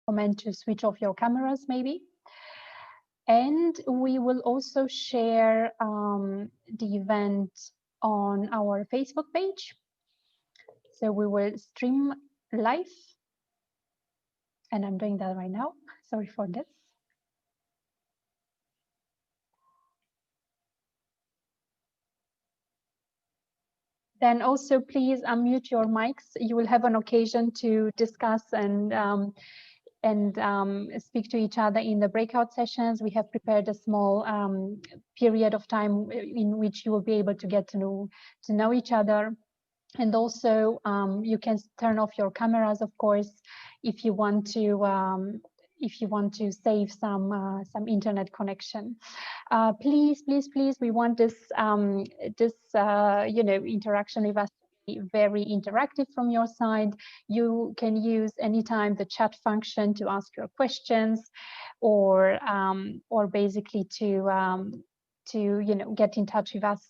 comment to switch off your cameras maybe. And we will also share the event on our Facebook page. So we will stream live. And I'm doing that right now. Sorry for this. Then also please unmute your mics. You will have an occasion to discuss and speak to each other in the breakout sessions. We have prepared a small period of time in which you will be able to get to know each other. And also you can turn off your cameras, of course, if you want to save some internet connection. Please, we want this interaction with us to be very interactive from your side. You can use anytime the chat function to ask your questions, or basically to get in touch with us.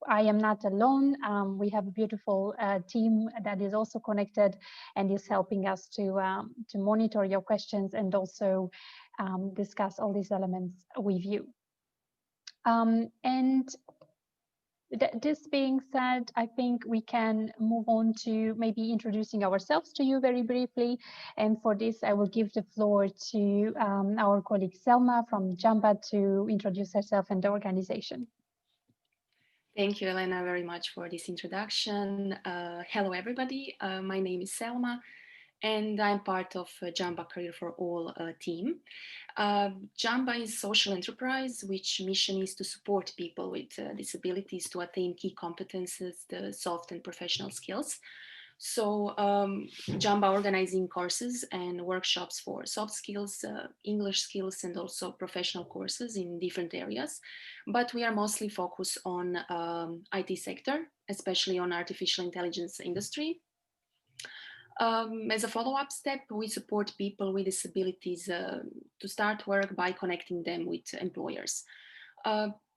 I am not alone. We have a beautiful team that is also connected and is helping us to monitor your questions and also discuss all these elements with you. And this being said, I think we can move on to maybe introducing ourselves to you very briefly. And for this, I will give the floor to our colleague Selma from Jamba to introduce herself and the organization. Thank you, Elena, very much for this introduction. Hello, everybody. My name is Selma, and I'm part of Jamba Career for All team. Jamba is a social enterprise, which mission is to support people with disabilities to attain key competences, the soft and professional skills. So Jamba organizing courses and workshops for soft skills, English skills, and also professional courses in different areas. But we are mostly focused on IT sector, especially on artificial intelligence industry. As a follow-up step, we support people with disabilities to start work by connecting them with employers.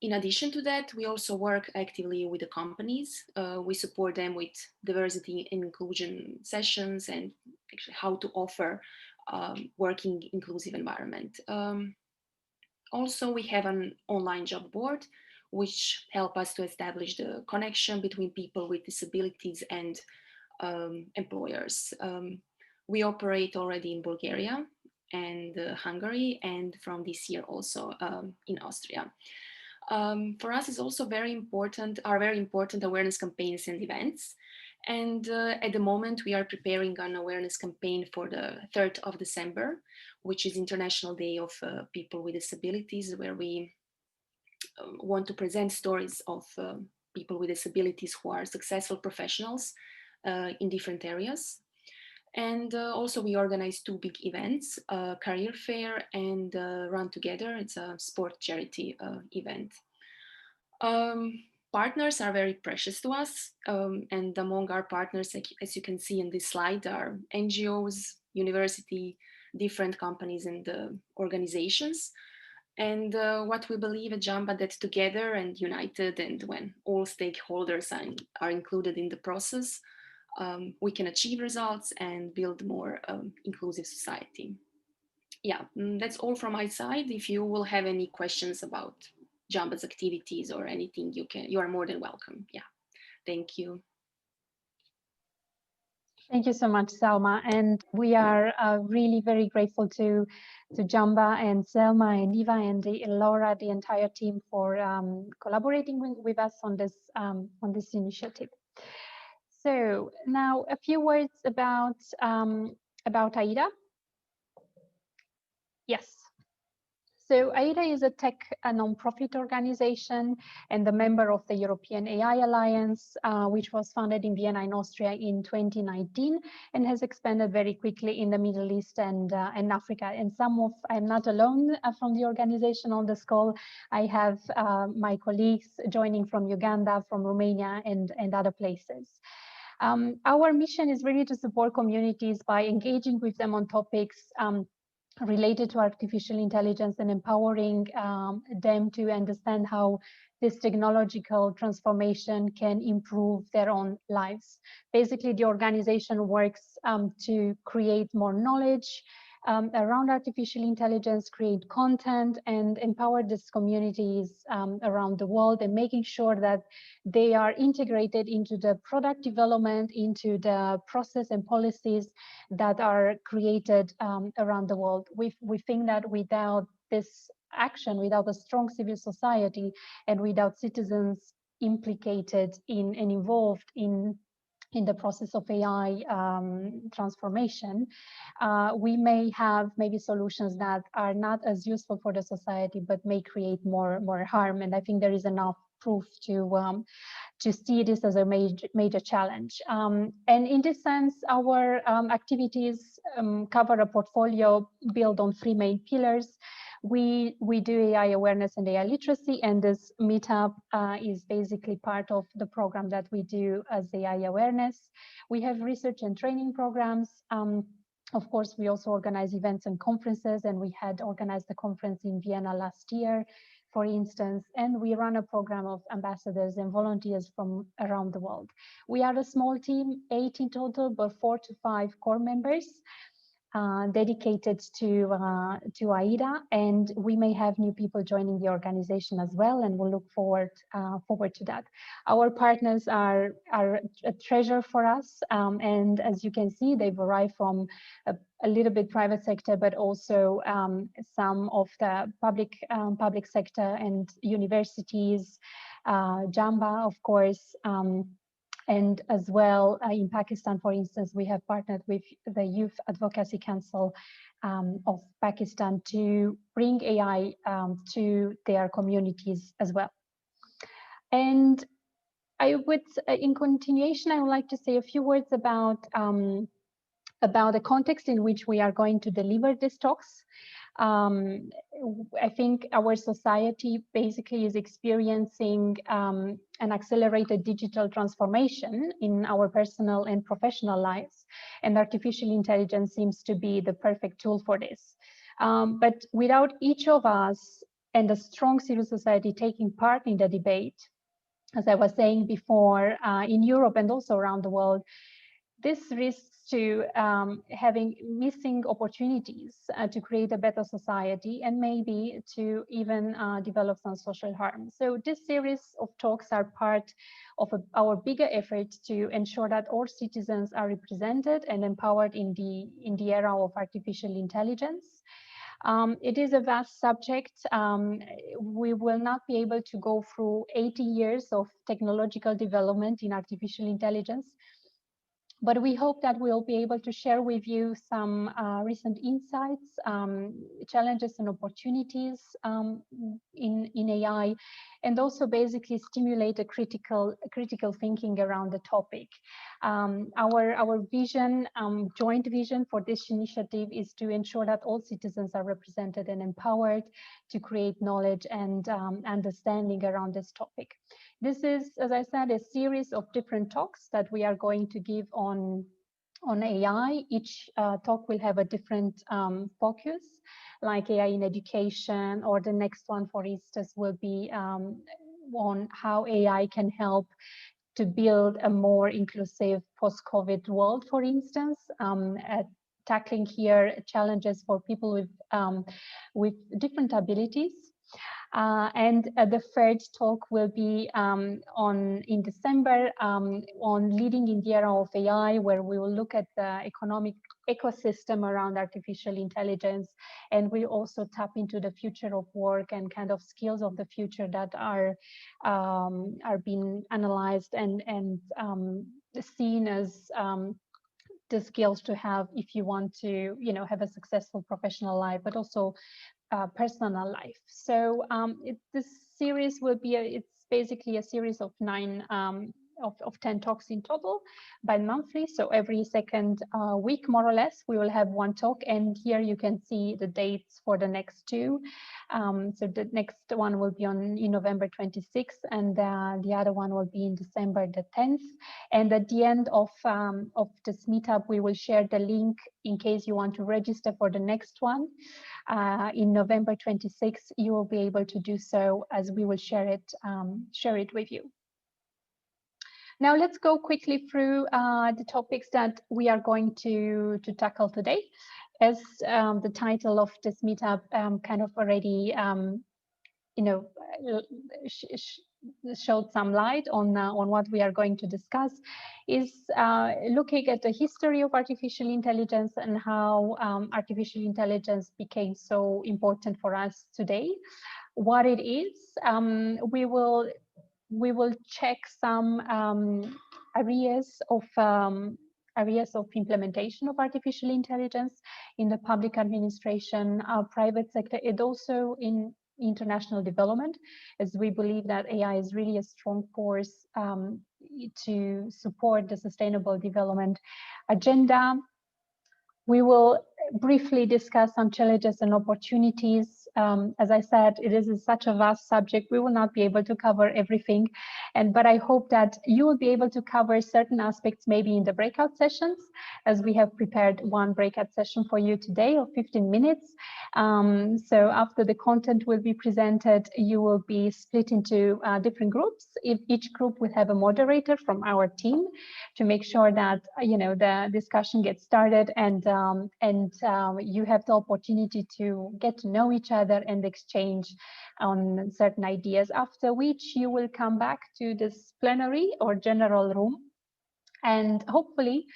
In addition to that, we also work actively with the companies. We support them with diversity and inclusion sessions and actually how to offer working inclusive environment. Also, we have an online job board, which help us to establish the connection between people with disabilities and employers. We operate already in Bulgaria and Hungary, and from this year also in Austria. For us is also very important awareness campaigns and events. And at the moment, we are preparing an awareness campaign for the 3rd of December, which is International Day of People with Disabilities, where we want to present stories of people with disabilities who are successful professionals in different areas. And also we organize 2 big events, Career Fair and Run Together. It's a sport charity event. Partners are very precious to us. And among our partners, as you can see in this slide, are NGOs, university, different companies and organizations. And what we believe at Jamba, that together and united, and when all stakeholders are included in the process, we can achieve results and build more inclusive society. Yeah, that's all from my side. If you will have any questions about Jamba's activities or anything, you are more than welcome. Yeah, thank you. Thank you so much, Selma. And we are really very grateful to Jamba and Selma and Eva and Laura, the entire team, for collaborating with us on this initiative. So now a few words about AIDA. Yes. So AIDA is a tech non-profit organization and a member of the European AI Alliance, which was founded in Vienna in Austria in 2019 and has expanded very quickly in the Middle East and Africa. And I'm not alone from the organization on this call. I have my colleagues joining from Uganda, from Romania, and other places. Our mission is really to support communities by engaging with them on topics related to artificial intelligence and empowering them to understand how this technological transformation can improve their own lives. Basically, the organization works to create more knowledge around artificial intelligence, create content, and empower these communities around the world, and making sure that they are integrated into the product development, into the process and policies that are created around the world. We think that without this action, without a strong civil society, and without citizens implicated in and involved in the process of AI transformation, we may have maybe solutions that are not as useful for the society, but may create more harm. And I think there is enough proof to see this as a major challenge. And in this sense, our activities cover a portfolio built on three main pillars. We do AI awareness and AI literacy, and this meetup is basically part of the program that we do as AI awareness. We have research and training programs. Of course, we also organize events and conferences, and we had organized a conference in Vienna last year, for instance, and we run a program of ambassadors and volunteers from around the world. We are a small team, 8 in total, but 4 to 5 core members dedicated to AIDA, and we may have new people joining the organization as well, and we'll look forward to that. Our partners are a treasure for us, and as you can see, they vary from a little bit private sector, but also some of the public sector and universities, Jamba, of course, and as well in Pakistan, for instance, we have partnered with the Youth Advocacy Council of Pakistan to bring AI to their communities as well. And I would, in continuation, I would like to say a few words about the context in which we are going to deliver these talks. I think our society basically is experiencing an accelerated digital transformation in our personal and professional lives, and artificial intelligence seems to be the perfect tool for this. But without each of us and a strong civil society taking part in the debate, as I was saying before, in Europe and also around the world, this risks to having missing opportunities to create a better society, and maybe to even develop some social harm. So this series of talks are part of our bigger effort to ensure that all citizens are represented and empowered in the era of artificial intelligence. It is a vast subject. We will not be able to go through 80 years of technological development in artificial intelligence, but we hope that we'll be able to share with you some recent insights, challenges and opportunities in AI, and also basically stimulate a critical thinking around the topic. Our vision, joint vision for this initiative is to ensure that all citizens are represented and empowered to create knowledge and understanding around this topic. This is, as I said, a series of different talks that we are going to give on AI. Each talk will have a different focus, like AI in education, or the next one, for instance, will be on how AI can help to build a more inclusive post-COVID world, for instance, tackling here challenges for people with different abilities. And the third talk will be in December on leading in the era of AI, where we will look at the economic ecosystem around artificial intelligence, and we also tap into the future of work and kind of skills of the future that are being analyzed and seen as the skills to have if you want to, have a successful professional life, but also personal life. So this series will be it's basically a series of 10 talks in total, bi-monthly. So every second week, more or less, we will have one talk. And here you can see the dates for the next two. So the next one will be in November 26th, and the other one will be in December the 10th. And at the end of this meetup, we will share the link in case you want to register for the next one. In November 26th, you will be able to do so, as we will share it with you. Now let's go quickly through the topics that we are going to tackle today. as the title of this meetup kind of already, you know, showed some light on what we are going to discuss, is looking at the history of artificial intelligence and how artificial intelligence became so important for us today, what it is. We will check some areas of implementation of artificial intelligence in the public administration, private sector, and also in international development, as we believe that AI is really a strong force to support the sustainable development agenda. We will briefly discuss some challenges and opportunities. As I said, it is such a vast subject. We will not be able to cover everything, but I hope that you will be able to cover certain aspects maybe in the breakout sessions, as we have prepared one breakout session for you today of 15 minutes. So after the content will be presented, you will be split into different groups. If each group will have a moderator from our team to make sure that the discussion gets started, and you have the opportunity to get to know each other and exchange on certain ideas, after which you will come back to this plenary or general room. And hopefully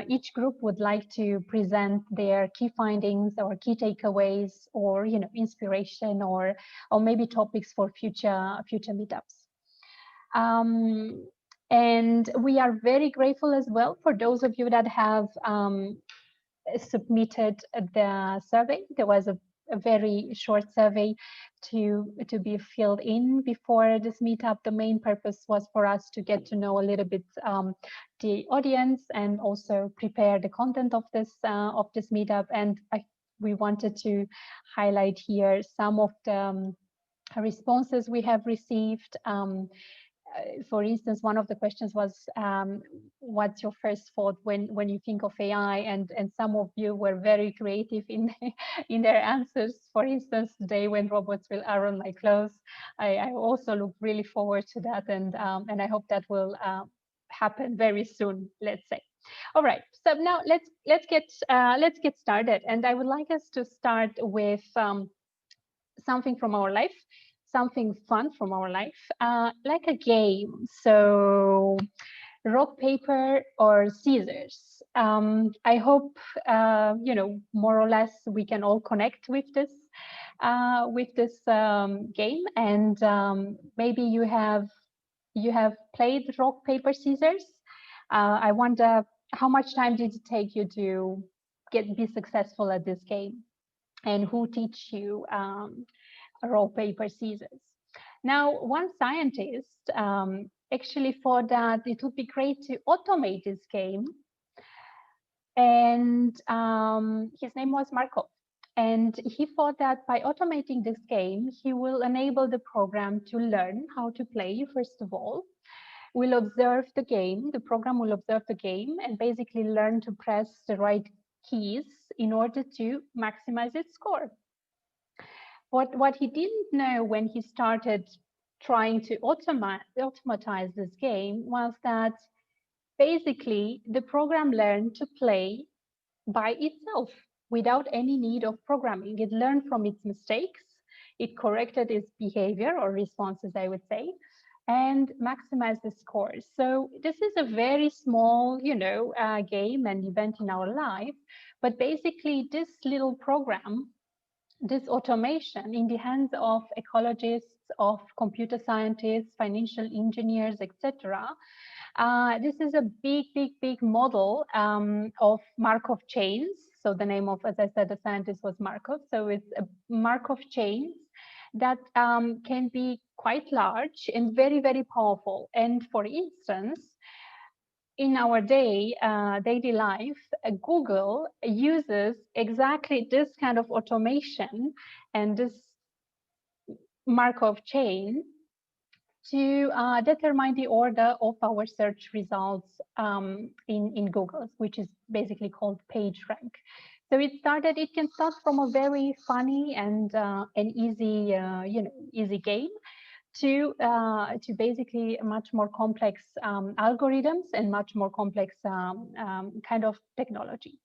each group would like to present their key findings or key takeaways, or inspiration, or maybe topics for future meetups. And we are very grateful as well for those of you that have submitted the survey. There was a very short survey to be filled in before this meetup. The main purpose was for us to get to know a little bit the audience, and also prepare the content of this meetup. And we wanted to highlight here some of the responses we have received. For instance, one of the questions was, what's your first thought when you think of AI? And some of you were very creative in in their answers. For instance, today, when robots will iron my clothes, I also look really forward to that, and I hope that will happen very soon, let's say. All right, so now let's get started, and I would like us to start with something from our life, something fun from our life, like a game. So rock, paper, or scissors. I hope more or less we can all connect with this game, and maybe you have played rock, paper, scissors. I wonder, how much time did it take you to be successful at this game, and who teach you rock, paper, scissors? Now, one scientist actually thought that it would be great to automate this game, and his name was Markov. And he thought that by automating this game, he will enable the program to learn how to play, first of all. Will observe the game, the program will observe the game, and basically learn to press the right keys in order to maximize its score. What he didn't know when he started trying to automatize this game was that basically the program learned to play by itself without any need of programming. It learned from its mistakes, it corrected its behavior or responses, I would say, and maximized the scores. So this is a very small, game and event in our life, but basically this little program, this automation in the hands of ecologists, of computer scientists, financial engineers, etc. This is a big model of Markov chains. So the name of, as I said, the scientist was Markov. So it's a Markov chains that can be quite large and very powerful. And for instance, in our daily life, Google uses exactly this kind of automation and this Markov chain to determine the order of our search results in Google, which is basically called PageRank. So it can start from a very funny and an easy, easy game, to basically much more complex algorithms and much more complex kind of technology.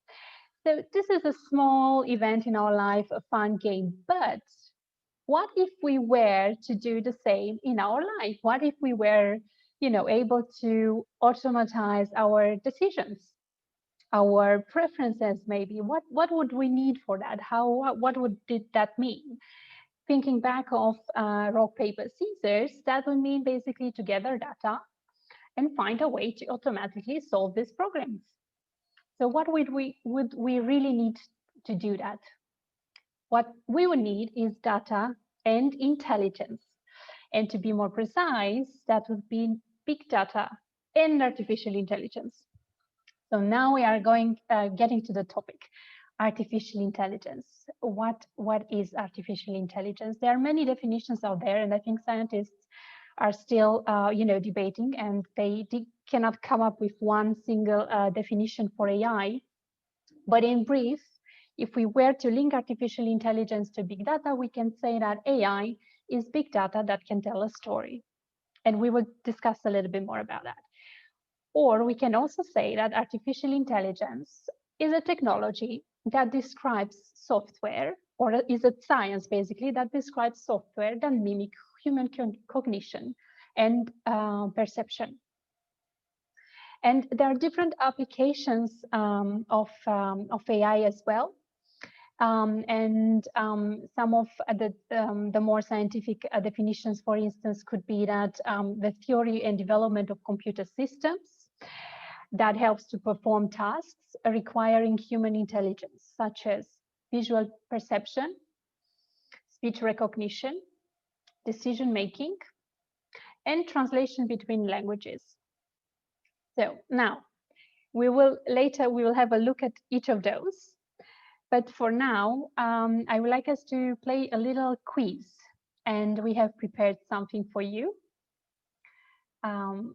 So this is a small event in our life, a fun game, but what if we were to do the same in our life? What if we were, able to automatize our decisions, our preferences maybe? What would we need for that? What would did that mean? Thinking back of rock, paper, scissors, that would mean basically to gather data and find a way to automatically solve these problems. So what would we really need to do that? What we would need is data and intelligence. And to be more precise, that would be big data and artificial intelligence. So now we are getting to the topic, artificial intelligence. What is artificial intelligence? There are many definitions out there, and I think scientists are still, debating, and they cannot come up with one single definition for AI. But in brief, if we were to link artificial intelligence to big data, we can say that AI is big data that can tell a story. And we will discuss a little bit more about that. Or we can also say that artificial intelligence is a technology that describes software, or is a science basically that describes software that mimic human cognition and perception. And there are different applications of AI as well. Some of the more scientific definitions, for instance, could be that the theory and development of computer systems that helps to perform tasks requiring human intelligence, such as visual perception, speech recognition, decision making, and translation between languages. So now we will have a look at each of those. But for now, I would like us to play a little quiz, and we have prepared something for you.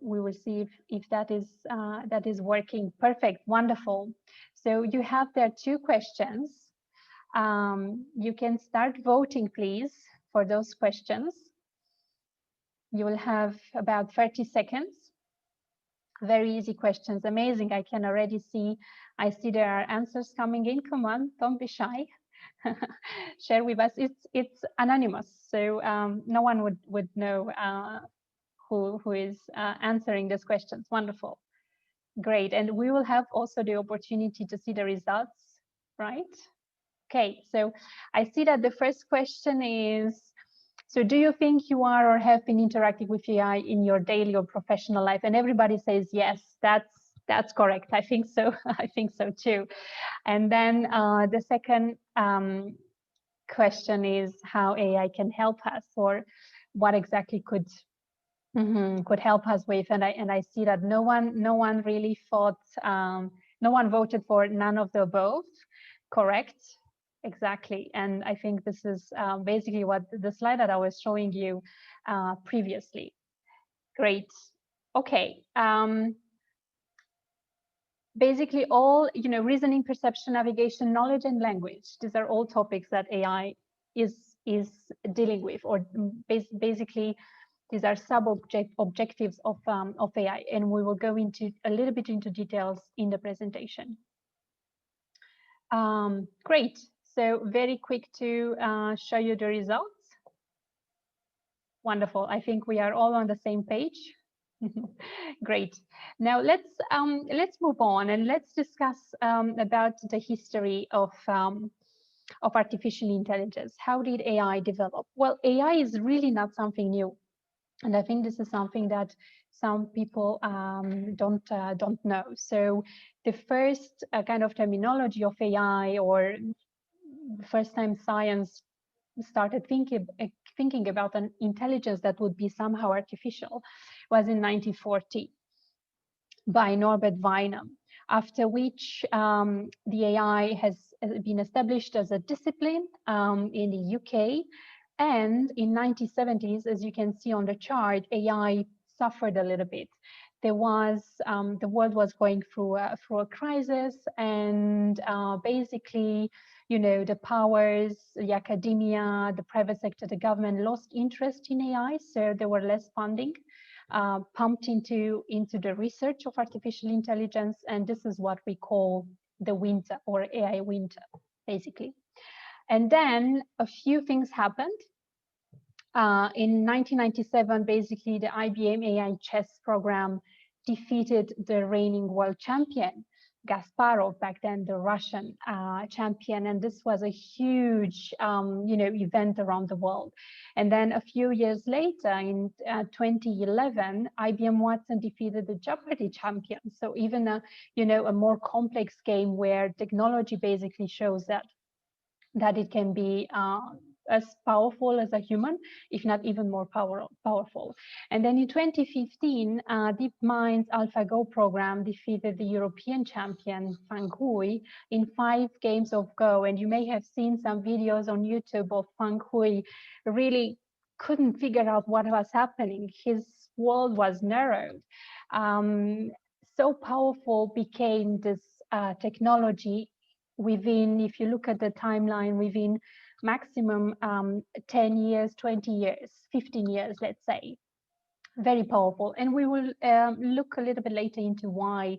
We will see if that is working. Perfect, wonderful. So you have there 2 questions. You can start voting, please, for those questions. You will have about 30 seconds. Very easy questions, amazing. I can already see, I see there are answers coming in. Come on, don't be shy. Share with us. It's anonymous, so no one would know who is answering these questions. Wonderful, great. And we will have also the opportunity to see the results, right? Okay, so I see that the first question is, so do you think you are or have been interacting with AI in your daily or professional life? And everybody says yes, that's correct. I think so. I think so too. And then the second question is how AI can help us, or what exactly could help us with. And I see that no one really thought, no one voted for none of the above. Correct. Exactly. And I think this is basically what the slide that I was showing you previously. Great. Okay. Basically all, reasoning, perception, navigation, knowledge, and language. These are all topics that AI is dealing with, or basically these are objectives of AI, and we will go into a little bit into details in the presentation. Great. So very quick to show you the results. Wonderful. I think we are all on the same page. Great. Now let's move on and let's discuss about the history of artificial intelligence. How did AI develop? Well, AI is really not something new, and I think this is something that some people don't know. So the first kind of terminology of AI, or the first time science started thinking about an intelligence that would be somehow artificial, was in 1940 by Norbert Wiener, after which the AI has been established as a discipline in the UK. And in 1970s, as you can see on the chart, AI suffered a little bit. There was the world was going through a crisis, and basically, the powers, the academia, the private sector, the government lost interest in AI, so there were less funding pumped into the research of artificial intelligence, and this is what we call the winter, or AI winter, basically. And then a few things happened. In 1997, basically, the IBM AI chess program defeated the reigning world champion, Kasparov, back then the Russian champion, and this was a huge, event around the world. And then a few years later, in 2011, IBM Watson defeated the Jeopardy champion. So even a more complex game where technology basically shows that it can be as powerful as a human, if not even more powerful. And then in 2015, DeepMind's AlphaGo program defeated the European champion Fang Hui in 5 games of Go. And you may have seen some videos on YouTube of Fang Hui really couldn't figure out what was happening. His world was narrowed. So powerful became this technology within, if you look at the timeline, within maximum 10 years, 20 years, 15 years, let's say. Very powerful. And we will look a little bit later into why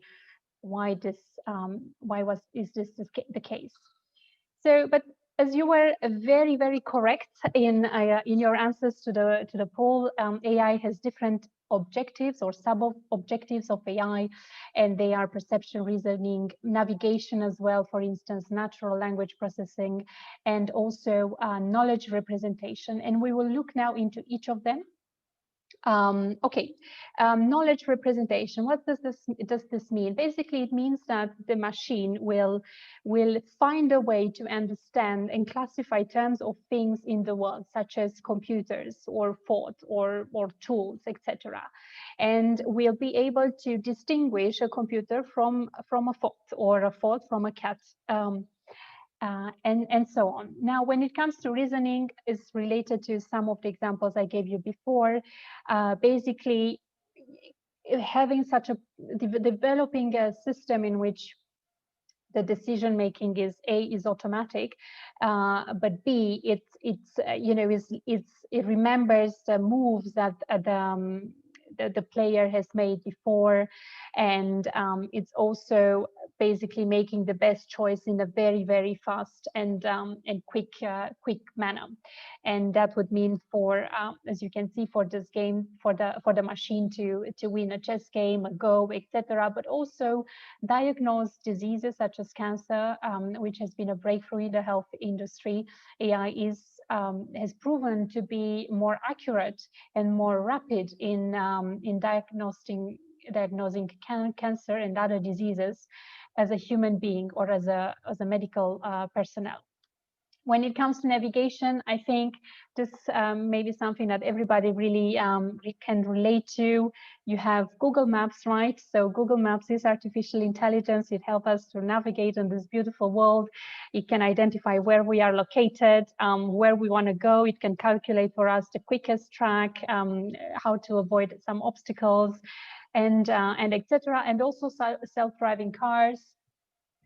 this is this the case. So, but as you were very, very correct in your answers to the poll, AI has different objectives or sub-objectives of AI, and they are perception, reasoning, navigation as well, for instance, natural language processing, and also knowledge representation. And we will look now into each of them. Knowledge representation. What does this mean? Basically, it means that the machine will find a way to understand and classify terms of things in the world, such as computers or thought or tools, etc. And we'll be able to distinguish a computer from a thought, or a thought from a cat. And so on. Now, when it comes to reasoning, is related to some of the examples I gave you before. Basically, having developing a system in which the decision making is automatic, but B, it remembers the moves that the player has made before, and it's also basically making the best choice in a very, very fast and quick manner. And that would mean, for as you can see, for this game, for the machine to win a chess game, a Go, etc., but also diagnose diseases such as cancer, which has been a breakthrough in the health industry. AI has proven to be more accurate and more rapid in diagnosing cancer and other diseases as a human being or as a medical personnel. When it comes to navigation, I think this may be something that everybody really can relate to. You have Google Maps, right? So Google Maps is artificial intelligence. It helps us to navigate in this beautiful world. It can identify where we are located, where we want to go. It can calculate for us the quickest track, how to avoid some obstacles, and etc. And also self-driving cars.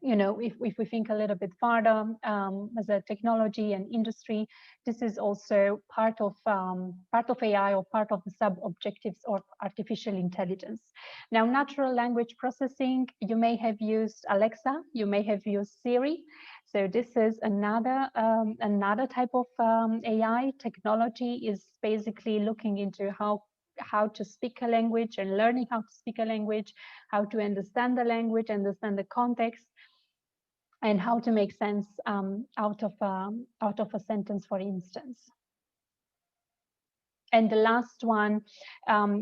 If we think a little bit farther, as a technology and industry, this is also part of AI, or part of the sub-objectives of artificial intelligence. Now, natural language processing, you may have used Alexa, you may have used Siri. So this is another type of AI technology, is basically looking into how to speak a language and learning how to speak a language, how to understand the language, understand the context, and how to make sense out of a sentence, for instance. And the last one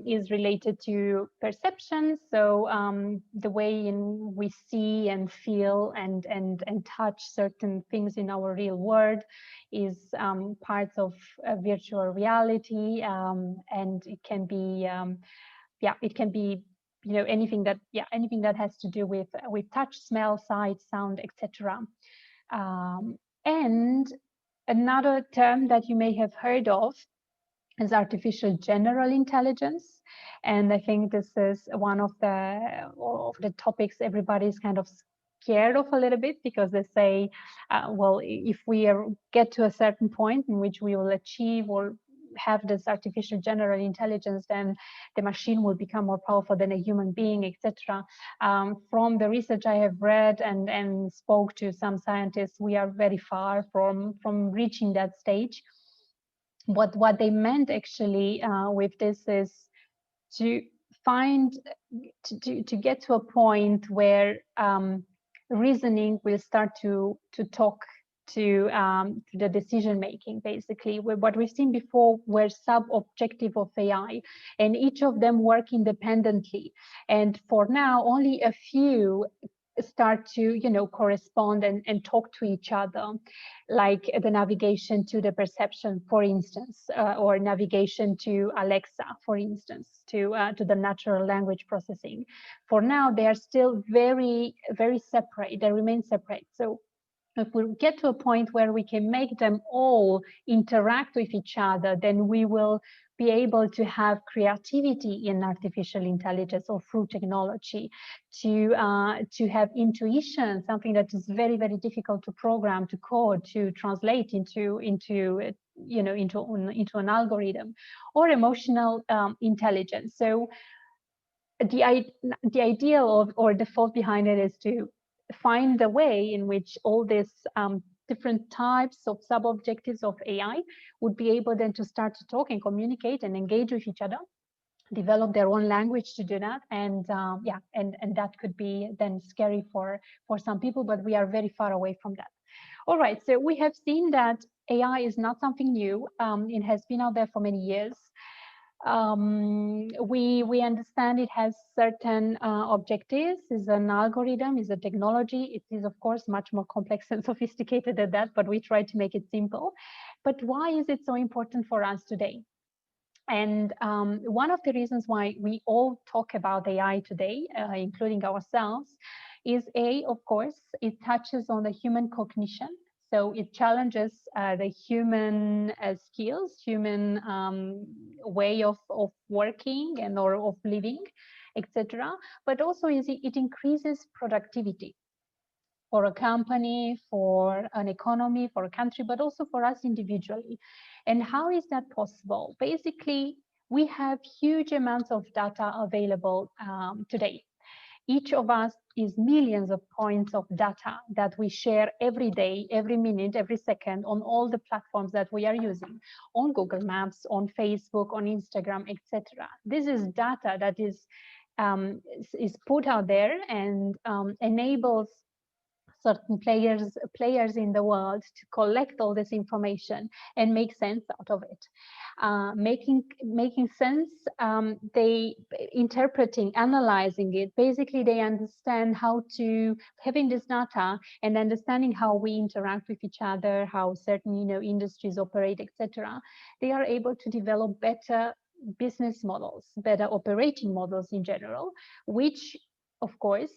is related to perception. So the way in we see and feel and touch certain things in our real world is parts of virtual reality, and it can be anything that has to do with touch, smell, sight, sound, etc. And another term that you may have heard of is artificial general intelligence, and I think this is one of the topics everybody's kind of scared of a little bit, because they say, well, if we get to a certain point in which we will achieve, or have this artificial general intelligence, then the machine will become more powerful than a human being, etc. From the research I have read and spoke to some scientists, we are very far from reaching that stage. What they meant actually with this is to find to get to a point where reasoning will start to talk to the decision making. Basically, what we've seen before were sub-objective of AI, and each of them work independently. And for now, only a few start to correspond and talk to each other, like the navigation to the perception, for instance, or navigation to Alexa, for instance, to the natural language processing. For now, they are still very, very separate. They remain separate. So if we get to a point where we can make them all interact with each other, then we will be able to have creativity in artificial intelligence or through technology, to have intuition, something that is very, very difficult to program, to code, to translate into an algorithm, or emotional intelligence. So the idea of, or the thought behind it, is to find a way in which all these different types of sub-objectives of AI would be able then to start to talk and communicate and engage with each other, develop their own language to do that. And and that could be then scary for some people, but we are very far away from that. All right, so we have seen that AI is not something new. It has been out there for many years. We understand it has certain objectives, is an algorithm, is a technology. It is, of course, much more complex and sophisticated than that, but we try to make it simple. But why is it so important for us today? And one of the reasons why we all talk about AI today, including ourselves, is of course, it touches on the human cognition. So it challenges the human skills, human way of working and or of living, etc. But also it increases productivity for a company, for an economy, for a country, but also for us individually. And how is that possible? Basically, we have huge amounts of data available today. Each of us is millions of points of data that we share every day, every minute, every second on all the platforms that we are using, on Google Maps, on Facebook, on Instagram, etc. This is data that is put out there and enables certain players in the world to collect all this information and make sense out of it. Making sense, they interpreting, analyzing it. Basically, they understand how to having this data and understanding how we interact with each other, how certain industries operate, etc. They are able to develop better business models, better operating models in general, which of course,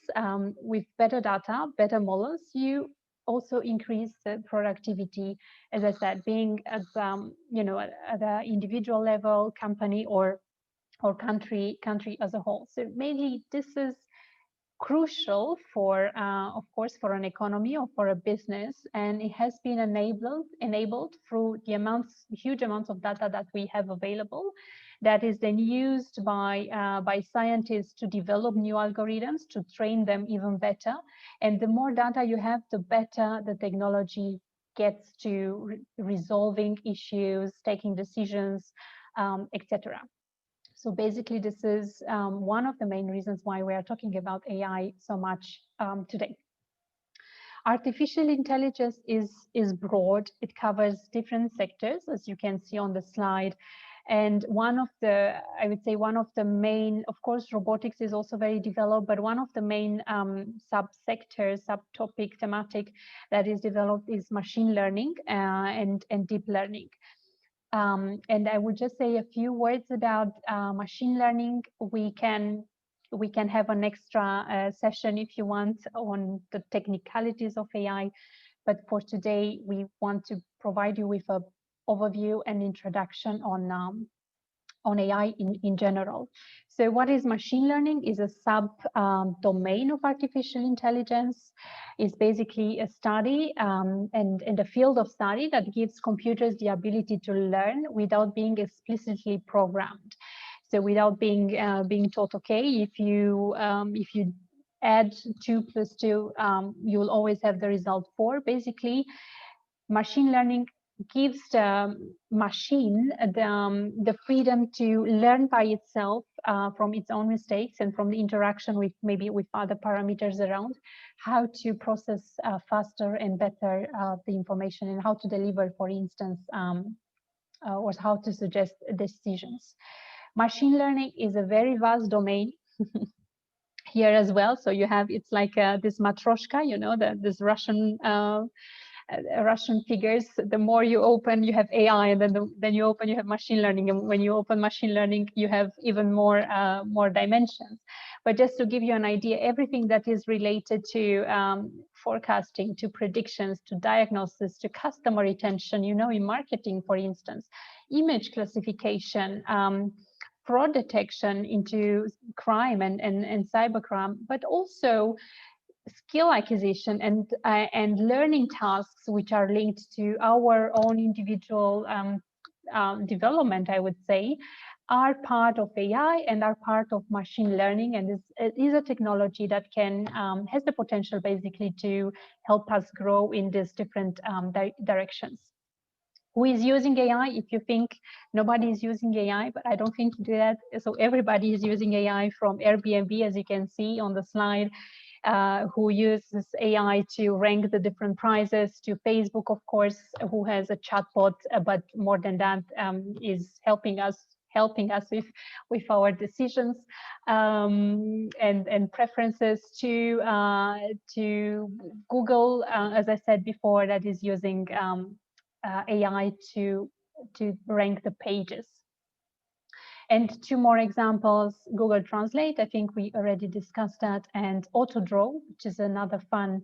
with better data, better models, you also increase the productivity, as I said, being at at the individual level, company or country as a whole. So mainly this is crucial for, of course, for an economy or for a business, and it has been enabled through the huge amounts of data that we have available, that is then used by scientists to develop new algorithms, to train them even better. And the more data you have, the better the technology gets to resolving issues, taking decisions, etc. So basically, this is one of the main reasons why we are talking about AI so much today. Artificial intelligence is broad. It covers different sectors, as you can see on the slide. And I would say one of the main, of course, robotics is also very developed, but one of the main subsectors, subtopic, thematic that is developed is machine learning and deep learning. And I would just say a few words about machine learning. We can have an extra session if you want on the technicalities of AI. But for today, we want to provide you with an overview and introduction on AI in general. So what is machine learning is a sub domain of artificial intelligence. It's basically a study and a field of study that gives computers the ability to learn without being explicitly programmed. So without being taught, okay, if you add 2 plus 2, you will always have the result 4. Basically, machine learning gives the machine the freedom to learn by itself from its own mistakes and from the interaction with maybe with other parameters around, how to process faster and better the information, and how to deliver, for instance, or how to suggest decisions. Machine learning is a very vast domain here as well. So you have, it's like this matroshka, you know, this Russian figures. The more you open, you have AI, and then you open, you have machine learning, and when you open machine learning, you have even more dimensions. But just to give you an idea, everything that is related to forecasting, to predictions, to diagnosis, to customer retention, you know, in marketing, for instance, image classification, fraud detection into crime and cybercrime, but also skill acquisition and learning tasks which are linked to our own individual development, I would say, are part of AI and are part of machine learning, and it is a technology that can has the potential basically to help us grow in these different directions. Who is using AI? If you think nobody is using AI, but I don't think that. So everybody is using AI, from Airbnb, as you can see on the slide, who uses AI to rank the different prices, to Facebook, of course, who has a chatbot, but more than that, is helping us with our decisions and preferences, to Google, as I said before, that is using AI to rank the pages. And 2 more examples: Google Translate, I think we already discussed that, and AutoDraw, which is another fun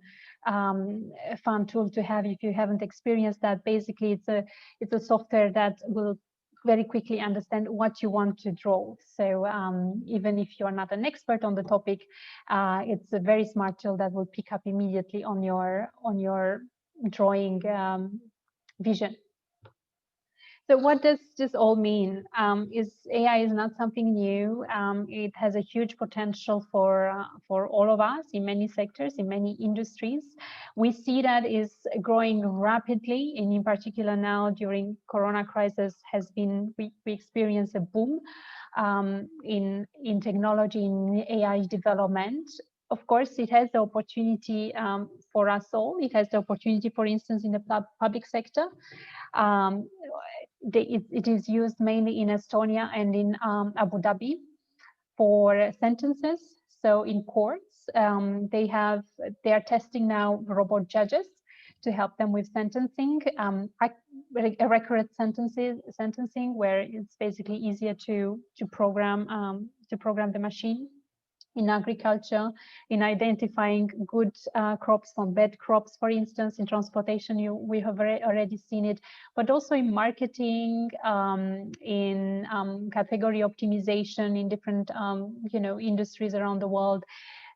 tool to have if you haven't experienced that. Basically, it's a software that will very quickly understand what you want to draw. So even if you're not an expert on the topic, it's a very smart tool that will pick up immediately on your drawing vision. So what does this all mean? AI is not something new. It has a huge potential for all of us in many sectors, in many industries. We see that is growing rapidly, and in particular now during Corona crisis we experience a boom in technology, in AI development. Of course, it has the opportunity for us all. It has the opportunity, for instance, in the public sector. It is used mainly in Estonia and in Abu Dhabi for sentences. So in courts, they are testing now robot judges to help them with sentencing, accurate sentencing, where it's basically easier to program the machine. In agriculture, in identifying good crops from bad crops, for instance, in transportation, we have already seen it, but also in marketing, in category optimization in different industries around the world,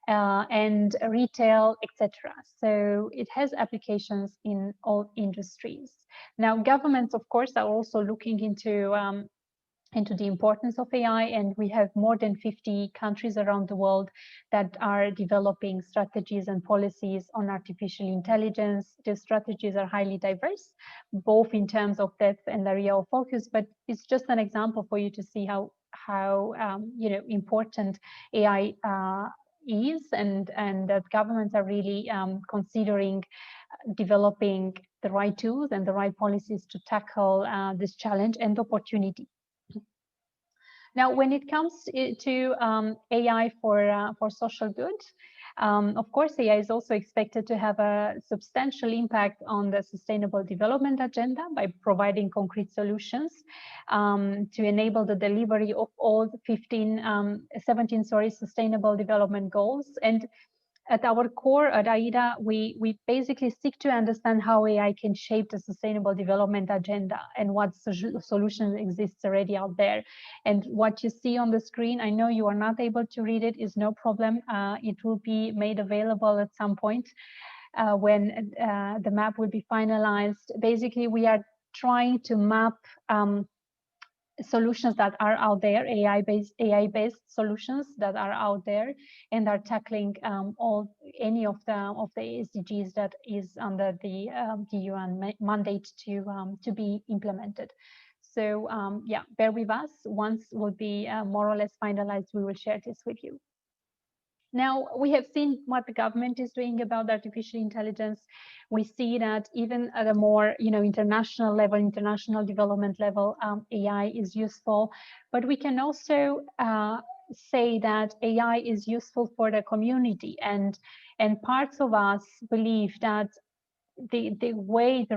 and retail, etc. So it has applications in all industries. Now, governments, of course, are also looking into the importance of AI, and we have more than 50 countries around the world that are developing strategies and policies on artificial intelligence. The strategies are highly diverse, both in terms of depth and area of focus, but it's just an example for you to see how important AI is, and that governments are really considering developing the right tools and the right policies to tackle this challenge and opportunity. Now, when it comes to AI for social good, of course, AI is also expected to have a substantial impact on the Sustainable Development Agenda by providing concrete solutions to enable the delivery of all 17 Sustainable Development Goals. And At our core, at AIDA, we basically seek to understand how AI can shape the sustainable development agenda and what solutions exists already out there. And what you see on the screen, I know you are not able to read it, is no problem. It will be made available at some point when the map will be finalized. Basically, we are trying to map solutions that are out there, AI-based solutions that are out there, and are tackling any of the SDGs that is under the UN mandate to be implemented. So yeah, bear with us. Once will be more or less finalized, we will share this with you. Now, we have seen what the government is doing about artificial intelligence. We see that even at a more, international level, international development level, AI is useful. But we can also say that AI is useful for the community, and parts of us believe that the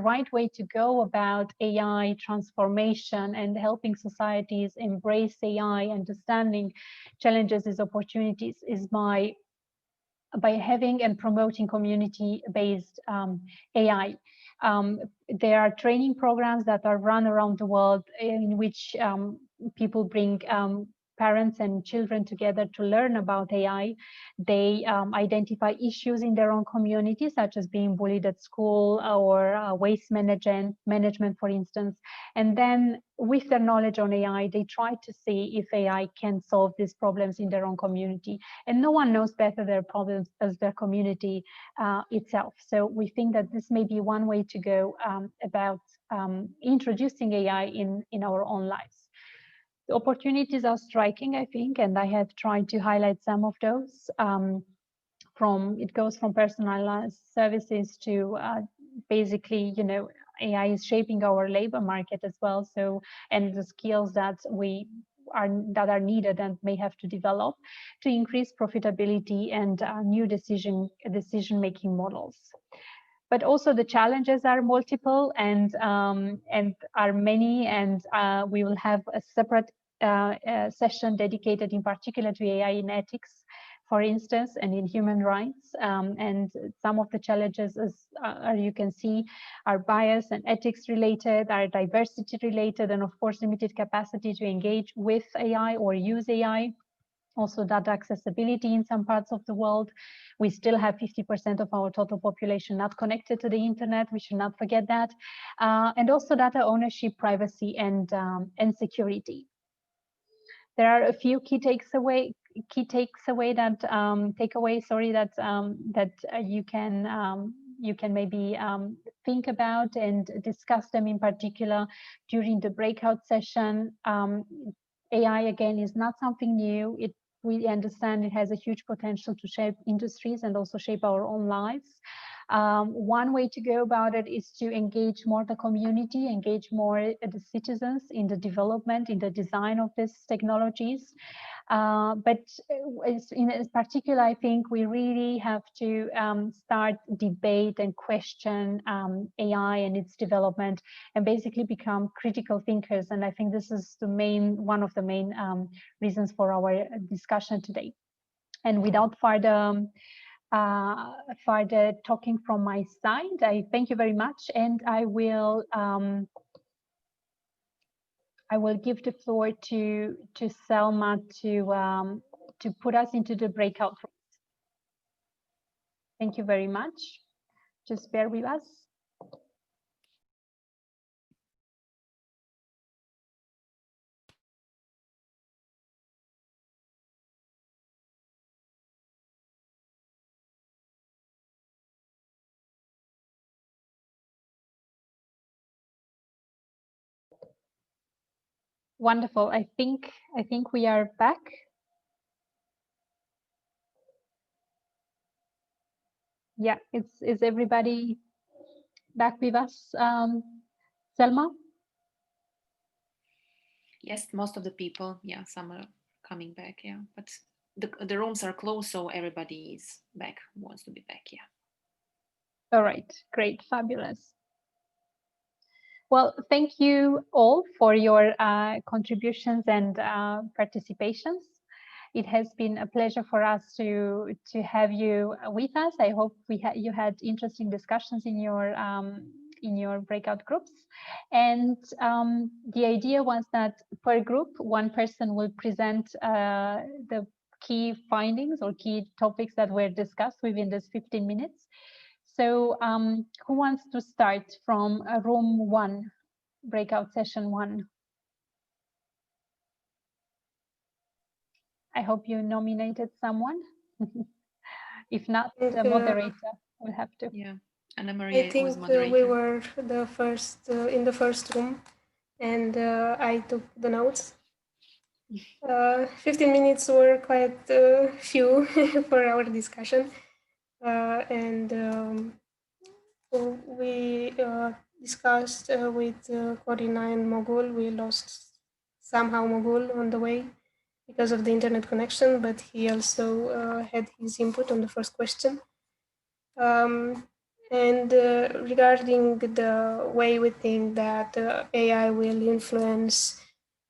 right way to go about AI transformation and helping societies embrace AI, understanding challenges as opportunities, is by having and promoting community-based AI. There are training programs that are run around the world in which people bring parents and children together to learn about AI. They identify issues in their own community, such as being bullied at school or waste management, for instance. And then with their knowledge on AI, they try to see if AI can solve these problems in their own community. And no one knows better their problems as their community itself. So we think that this may be one way to go about introducing AI in our own lives. The opportunities are striking, I think, and I have tried to highlight some of those. It goes from personalized services to basically, AI is shaping our labor market as well. So, and the skills that are needed and may have to develop to increase profitability and new decision-making models. But also the challenges are multiple and are many, and we will have a separate session dedicated in particular to AI in ethics, for instance, and in human rights. And some of the challenges, as you can see, are bias and ethics related, are diversity related, and of course limited capacity to engage with AI or use AI. Also data accessibility in some parts of the world. We still have 50% of our total population not connected to the internet. We should not forget that. And also data ownership, privacy, and security. There are a few key takeaways that you can maybe think about and discuss them in particular during the breakout session. AI, again, is not something new. We understand it has a huge potential to shape industries and also shape our own lives. One way to go about it is to engage more the community, engage more the citizens in the development, in the design of these technologies. But in particular, I think we really have to start debate and question AI and its development, and basically become critical thinkers. And I think this is one of the main reasons for our discussion today. And without further talking from my side, I thank you very much, and I will give the floor to Selma to put us into the breakout rooms. Thank you very much. Just bear with us. Wonderful. I think we are back. Yeah, is everybody back with us, Selma? Yes, most of the people. Yeah, some are coming back. Yeah, but the rooms are closed, so everybody is back, wants to be back. Yeah. All right, great, fabulous. Well, thank you all for your contributions and participations. It has been a pleasure for us to have you with us. I hope you had interesting discussions in your breakout groups. And the idea was that per group, one person will present the key findings or key topics that were discussed within this 15 minutes. So who wants to start from room 1, breakout session 1? I hope you nominated someone. If not, the moderator will have to. Yeah, Anna I Maria was think moderator. we were the first in the first room, and I took the notes. 15 minutes were quite few for our discussion, and we discussed with Corina and Mogul. We lost somehow Mogul on the way because of the internet connection, but he also had his input on the first question. And regarding the way we think that AI will influence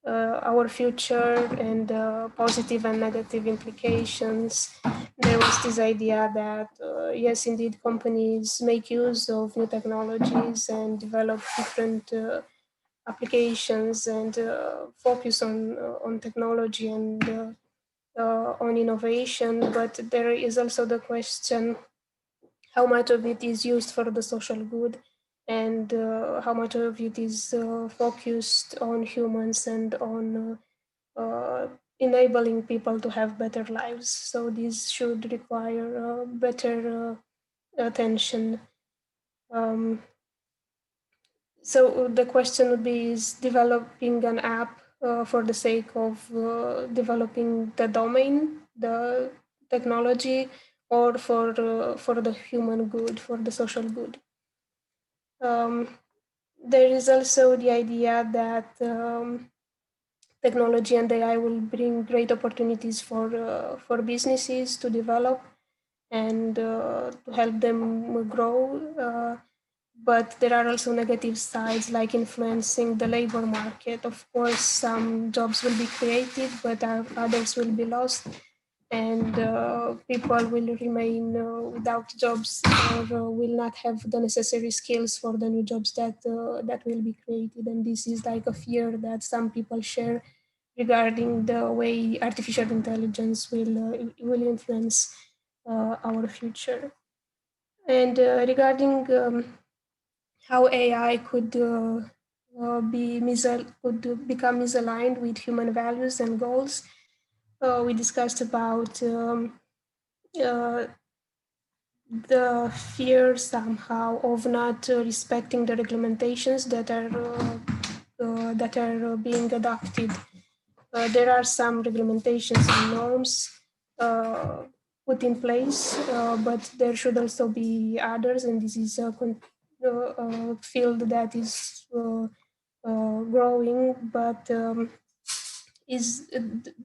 our future and positive and negative implications, there was this idea that yes, indeed, companies make use of new technologies and develop different applications and focus on technology and on innovation. But there is also the question how much of it is used for the social good and how much of it is focused on humans and on enabling people to have better lives. So this should require better attention. Um, so the question would be, is developing an app for the sake of developing the domain, the technology, or for the human good, for the social good. There is also the idea that technology and AI will bring great opportunities for businesses to develop and to help them grow. But there are also negative sides, like influencing the labor market. Of course, some jobs will be created, but others will be lost, and people will remain without jobs or will not have the necessary skills for the new jobs that will be created. And this is like a fear that some people share regarding the way artificial intelligence will influence our future. And regarding how AI could become misaligned with human values and goals, we discussed about uh, the fear somehow of not respecting the regulations that are being adopted. There are some regulations and norms uh, put in place, but there should also be others, and this is a field that is growing, but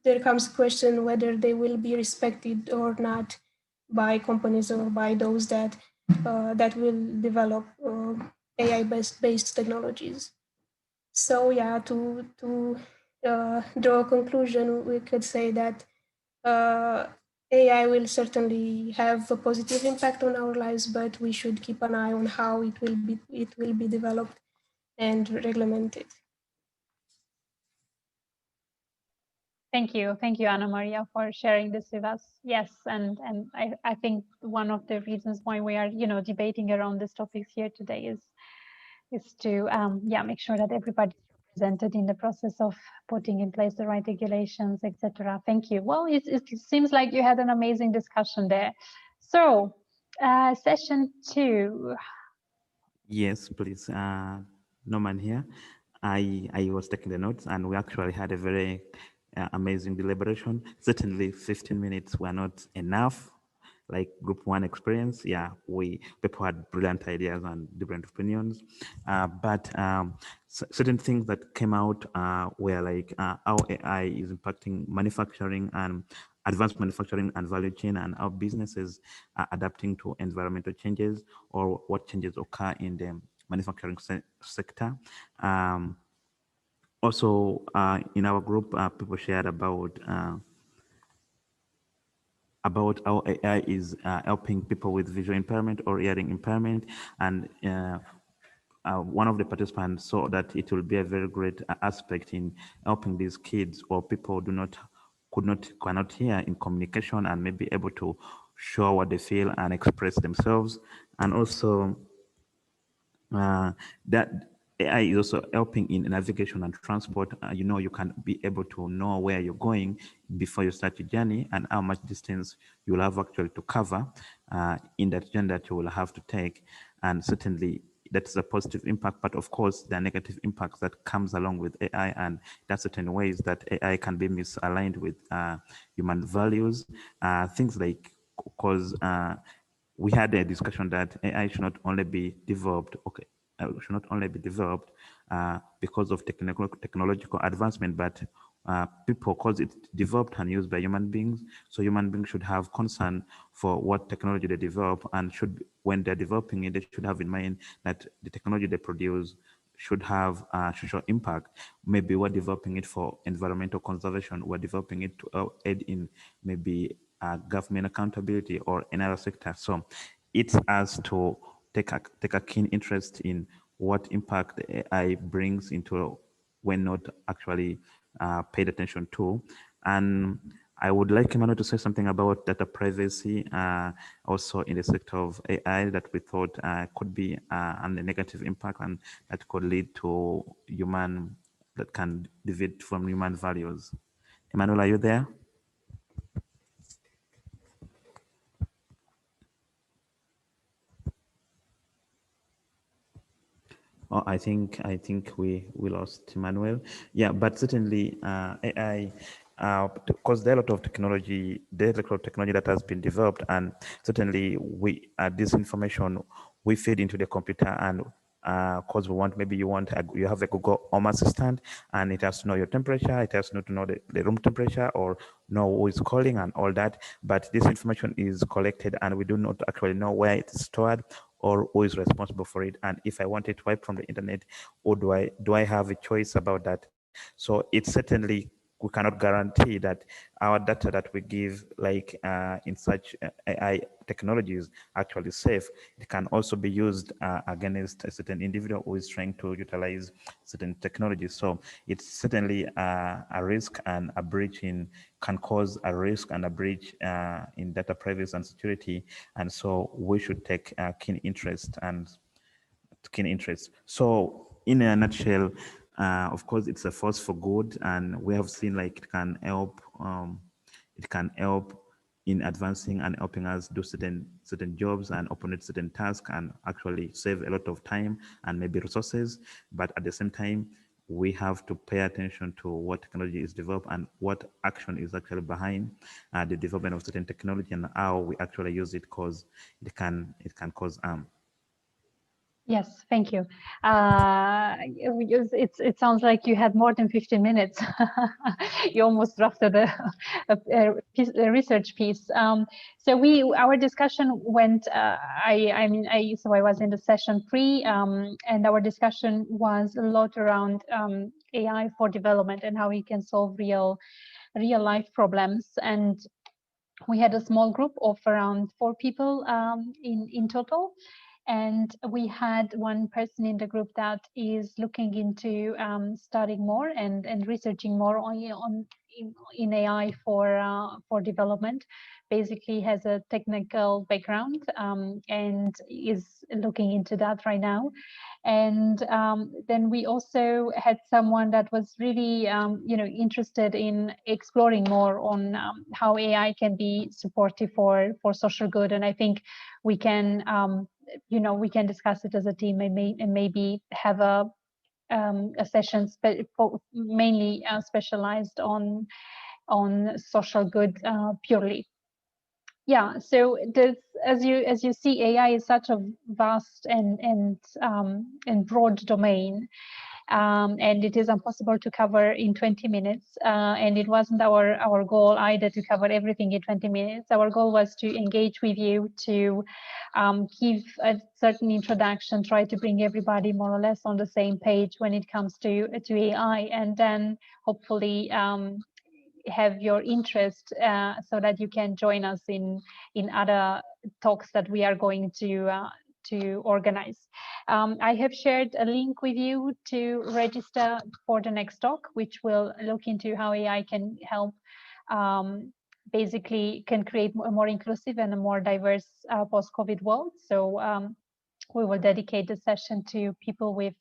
there comes a question whether they will be respected or not by companies or by those that will develop AI based technologies. So yeah, to draw a conclusion, we could say that AI will certainly have a positive impact on our lives, but we should keep an eye on how it will be developed and regulated. Thank you, Anna Maria, for sharing this with us. Yes, and I think one of the reasons why we are debating around these topics here today is to make sure that everybody is represented in the process of putting in place the right regulations, etc. Thank you. Well, it seems like you had an amazing discussion there. So, session 2. Yes, please. Norman here. I was taking the notes, and we actually had a very amazing deliberation. Certainly, 15 minutes were not enough. Like group one experience, yeah, people had brilliant ideas and different opinions, but certain things that came out were like how AI is impacting manufacturing and advanced manufacturing and value chain, and how businesses are adapting to environmental changes or what changes occur in the manufacturing sector. Also, in our group, people shared about about how AI is helping people with visual impairment or hearing impairment. And one of the participants saw that it will be a very great aspect in helping these kids or people who cannot hear in communication, and maybe able to show what they feel and express themselves. And also that AI is also helping in navigation and transport. You can be able to know where you're going before you start your journey, and how much distance you will have actually to cover in that journey that you will have to take. And certainly that's a positive impact, but of course there are negative impacts that comes along with AI, and there are certain ways that AI can be misaligned with human values. Things like, because we had a discussion that AI should not only be developed, because of technological advancement, but people, cause it's developed and used by human beings. So human beings should have concern for what technology they develop, and when they're developing it, they should have in mind that the technology they produce should have social impact. Maybe we're developing it for environmental conservation, we're developing it to aid in maybe government accountability or another sector. So it's us to take a keen interest in what impact the AI brings into when not actually paid attention to. And I would like Emmanuel to say something about data privacy, also in the sector of AI, that we thought could be a negative impact, and that could lead to that can deviate from human values. Emmanuel, are you there? Oh, I think we lost Emmanuel. Yeah, but certainly AI, because there are a lot of technology, that has been developed, and certainly this information we feed into the computer, and because maybe you have a Google Home Assistant, and it has to know your temperature, it has to know the room temperature, or know who is calling and all that. But this information is collected, and we do not actually know where it's stored or who is responsible for it. And if I want it wiped from the internet, or do I have a choice about that? So it's certainly, we cannot guarantee that our data that we give, like in such AI technologies, actually safe. It can also be used against a certain individual who is trying to utilize certain technologies. So it's certainly a risk, and a breach can cause a risk and a breach in data privacy and security. And so we should take keen interest. So in a nutshell, of course, it's a force for good, and we have seen like it can help. It can help in advancing and helping us do certain jobs and operate certain tasks, and actually save a lot of time and maybe resources. But at the same time, we have to pay attention to what technology is developed and what action is actually behind the development of certain technology, and how we actually use it, because it can cause harm. Yes, thank you. It sounds like you had more than 15 minutes. You almost drafted a research piece. So our discussion went. So I was in the session 3, and our discussion was a lot around AI for development and how we can solve real life problems. And we had a small group of around 4 people in total. And we had one person in the group that is looking into studying more and researching more in AI for development. Basically has a technical background and is looking into that right now. And then we also had someone that was really interested in exploring more on how AI can be supportive for social good. And I think we can we can discuss it as a team, and maybe have a session mainly specialized on social good purely. Yeah, so as you see, AI is such a vast and broad domain, and it is impossible to cover in 20 minutes. And it wasn't our goal either to cover everything in 20 minutes. Our goal was to engage with you, to give a certain introduction, try to bring everybody more or less on the same page when it comes to AI, and then hopefully have your interest so that you can join us in other talks that we are going to organize. I have shared a link with you to register for the next talk, which will look into how AI can help basically can create a more inclusive and a more diverse post-COVID world. So we will dedicate the session to people with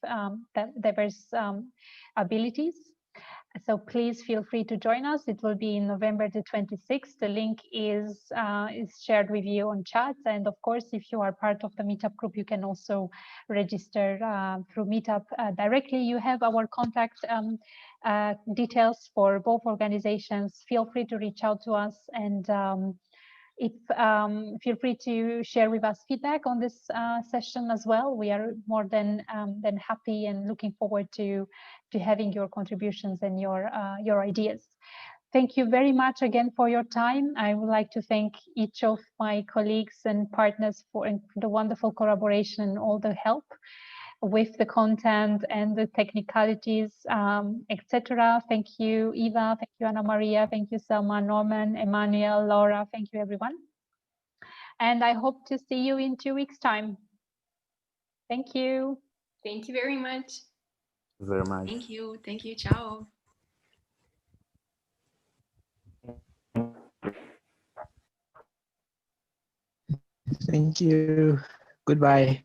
diverse abilities. So please feel free to join us. It will be in November the 26th. The link is shared with you on chat. And of course, if you are part of the meetup group, you can also register through Meetup directly. You have our contact details for both organizations. Feel free to reach out to us, and feel free to share with us feedback on this session as well. We are more than happy and looking forward to having your contributions and your ideas. Thank you very much again for your time. I would like to thank each of my colleagues and partners for the wonderful collaboration and all the help with the content and the technicalities, etc. Thank you, Eva. Thank you, Anna Maria. Thank you, Selma, Norman, Emmanuel, Laura. Thank you, everyone. And I hope to see you in 2 weeks' time. Thank you. Thank you very much. Very much. Thank you. Thank you. Ciao. Thank you. Goodbye.